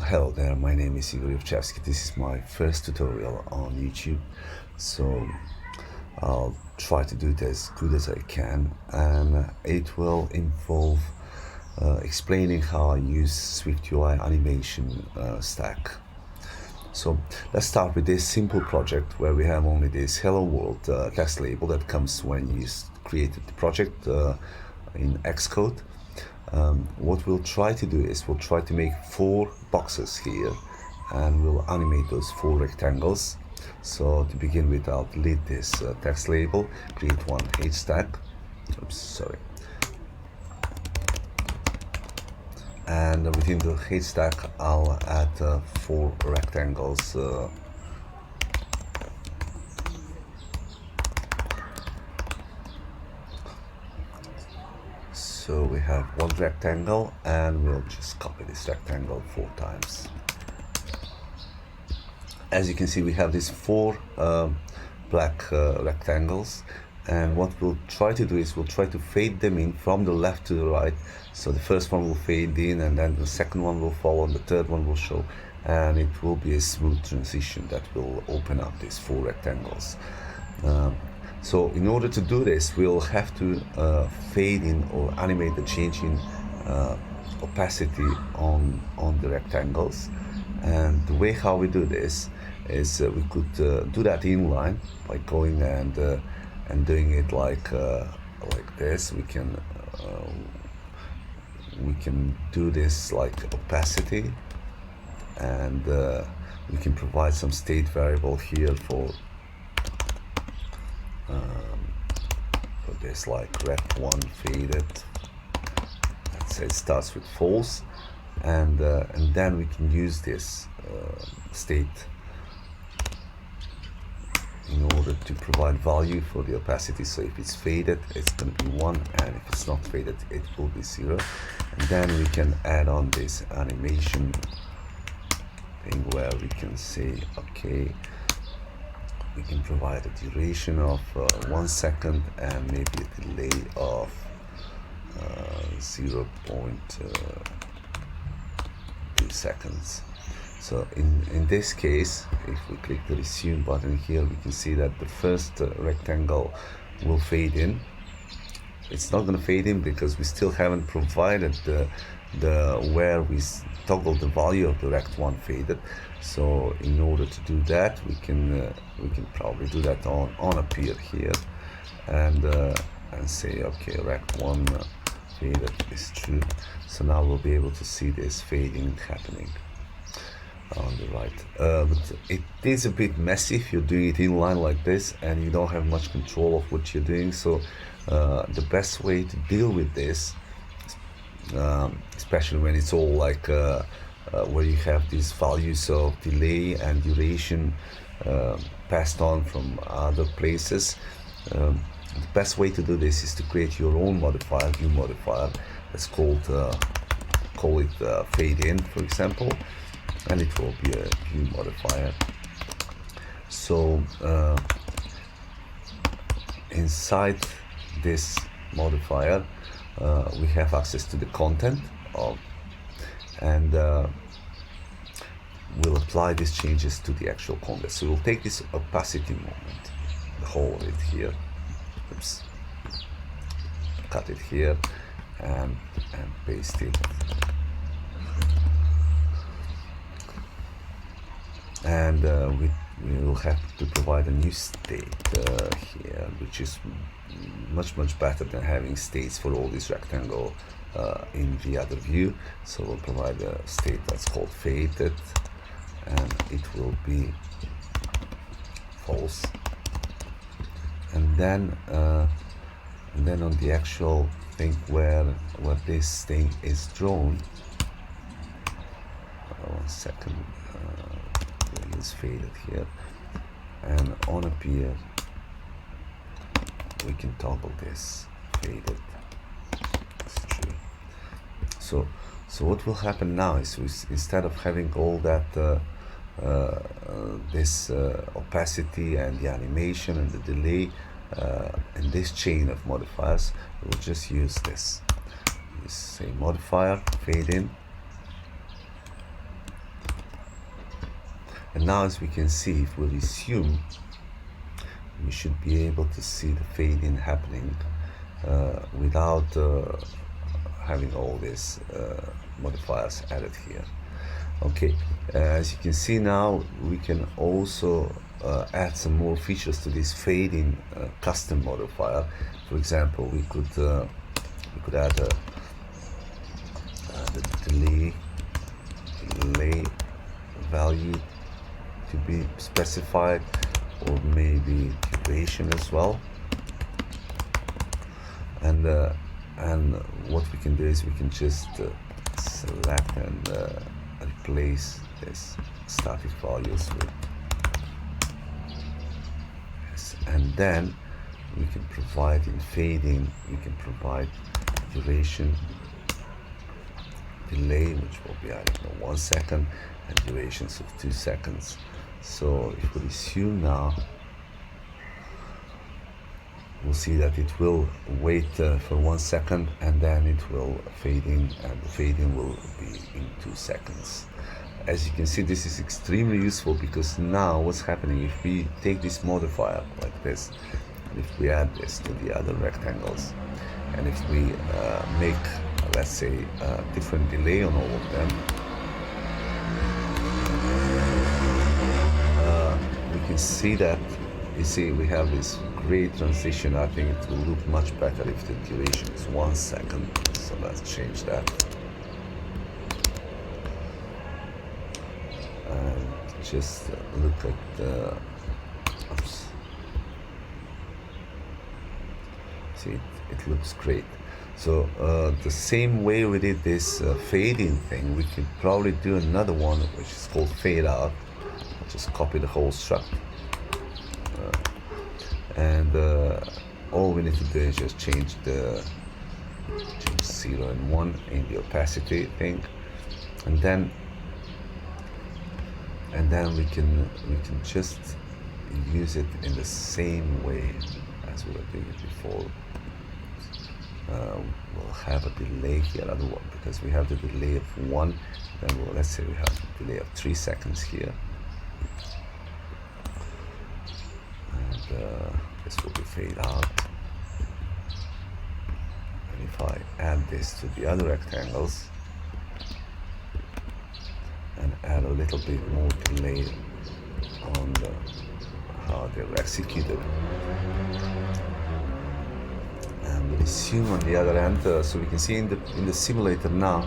Hello there, my name is Igor Yevchevsky. This is my first tutorial on YouTube, so I'll try to do it as good as I can, and it will involve explaining how I use Swiftui animation stack. So let's start with this simple project where we have only this hello world text label that comes when you created the project in Xcode. What we'll try to do is we'll try to make 4 boxes here, and we'll animate those 4 rectangles. So to begin with, I'll delete this text label, create one H stack. Oops, sorry. And within the H stack, I'll add 4 rectangles. So we have one rectangle, and we'll just copy this rectangle 4 times. As you can see, we have these 4 black rectangles, and what we'll try to do is we'll try to fade them in from the left to the right. So the first one will fade in, and then the second one will follow, and the third one will show, and it will be a smooth transition that will open up these 4 rectangles. So in order to do this, we'll have to fade in or animate the change in opacity on the rectangles. And the way how we do this is we could do that inline by going and doing it like this. We can do this like opacity, and we can provide some state variable here for this, like ref1 faded. Let's say it starts with false, and then we can use this state in order to provide value for the opacity. So if it's faded, it's going to be 1, and if it's not faded, it will be 0. And then we can add on this animation thing where we can say, okay, we can provide a duration of 1 second and maybe a delay of 0.2 seconds. So in this case, if we click the resume button here, we can see that the first rectangle will fade in. It's not going to fade in because we still haven't provided the where we toggle the value of the rect1 faded. So in order to do that, we can probably do that on appear here, and say, okay, rect1 faded is true. So now we'll be able to see this fading happening on the right. But it is a bit messy if you're doing it inline like this and you don't have much control of what you're doing. So the best way to deal with this, especially when it's all like where you have these values of delay and duration passed on from other places, the best way to do this is to create your own modifier, view modifier. That's called call it fadein, for example, and it will be a view modifier. So inside this modifier, we have access to the content of, and we'll apply these changes to the actual content. So we'll take this opacity moment, the whole of it here. Oops. Cut it here and paste it. And we will have to provide a new state here, which is much better than having states for all these rectangle in the other view. So we'll provide a state that's called faded, and it will be false. And then on the actual thing where this thing is drawn, 1 second, it's faded here, and on appear we can toggle this faded. It's true. So what will happen now is instead of having all that this opacity and the animation and the delay in this chain of modifiers, we'll just use this. Say modifier fadein, And now, as we can see, if we resume, we should be able to see the fade-in happening without having all these modifiers added here. Okay, as you can see now, we can also add some more features to this fade-in custom modifier. For example, we could add the delay value to be specified, or maybe duration as well. And what we can do is we can just select and replace this static values with this, and then we can provide in fading, we can provide duration, delay, which will be, I don't know, 1 second, and durations of 2 seconds. So if we resume now, we'll see that it will wait for 1 second, and then it will fade in, and the fade-in will be in 2 seconds. As you can see, this is extremely useful, because now what's happening, if we take this modifier like this, and if we add this to the other rectangles, and if we make, let's say, a different delay on all of them, we can see that, you see, we have this great transition. I think it will look much better if the duration is 1 second. So let's change that. And just look at the, oops. See, it looks great. So the same way we did this fade-in thing, we could probably do another one, which is called fade-out. Just copy the whole struct. And all we need to do is just change 0 and 1 in the opacity thing, and then we can just use it in the same way as we were doing it before. We'll have a delay here, otherwise, because we have the delay of 1. Then let's say we have a delay of 3 seconds here. This will be fade out, and if I add this to the other rectangles and add a little bit more delay on how they're executed, and resume on the other end, so we can see in the simulator now.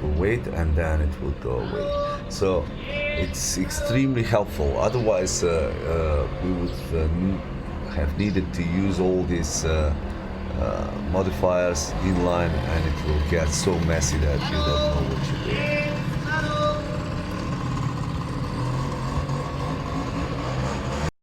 Will wait, and then it will go away. So it's extremely helpful. Otherwise, we would have needed to use all these modifiers inline, and it will get so messy that you don't know what you're doing.